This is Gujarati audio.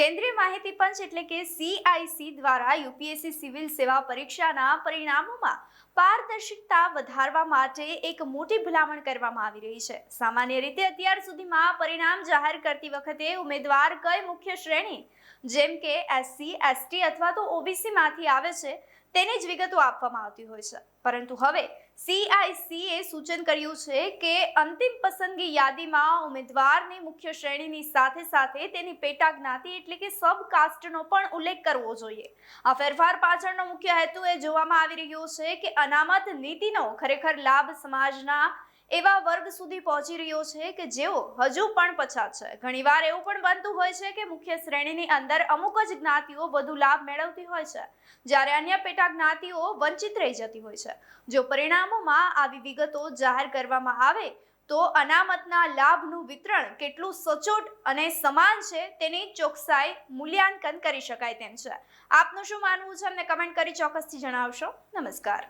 કેન્દ્રીય માહિતી પંચ એટલે કે CIC દ્વારા યુપીએસસી સિવિલ સેવા પરીક્ષાના પરિણામોમાં પારદર્શિકતા વધારવા માટે એક મોટી ભલામણ કરવામાં આવી રહી છે। સામાન્ય રીતે અત્યાર સુધીમાં પરિણામ જાહેર કરતી વખતે ઉમેદવાર કઈ મુખ્ય શ્રેણી જેમ કે SC, ST અથવા તો OBC માંથી આવે છે તેની જ વિગતો આપવામાં આવતી હોય છે, પરંતુ હવે CIC એ સૂચન કર્યું છે કે અંતિમ પસંદગી યાદીમાં ઉમેદવારની મુખ્ય શ્રેણીની સાથે સાથે તેની પેટા જ્ઞાતિ એટલે કે સબકાસ્ટનો પણ ઉલ્લેખ કરવો જોઈએ। આ ફેરફાર પાછળનો મુખ્ય હેતુ એ જોવામાં આવી રહ્યો છે કે અનામત નીતિનો ખરેખર લાભ સમાજના એવા વર્ગ સુધી પહોંચી રહ્યો છે કે જેઓ હજુ પણ પછાત છે। ઘણીવાર એવું પણ બનતું હોય છે કે મુખ્ય શ્રેણીની અંદર અમુક જ જ્ઞાતિઓ વધુ લાભ મેળવતી હોય છે, જ્યારે અન્ય પેટા જ્ઞાતિઓ વંચિત રહી જતી હોય છે। જો પરિણામોમાં આવી વિગતો જાહેર કરવામાં આવે તો અનામતના લાભનું વિતરણ કેટલું સચોટ અને સમાન છે તેની ચોકસાઈ મૂલ્યાંકન કરી શકાય તેમ છે। આપનું શું માનવું છે અમને કમેન્ટ કરી ચોક્કસથી જણાવશો। નમસ્કાર।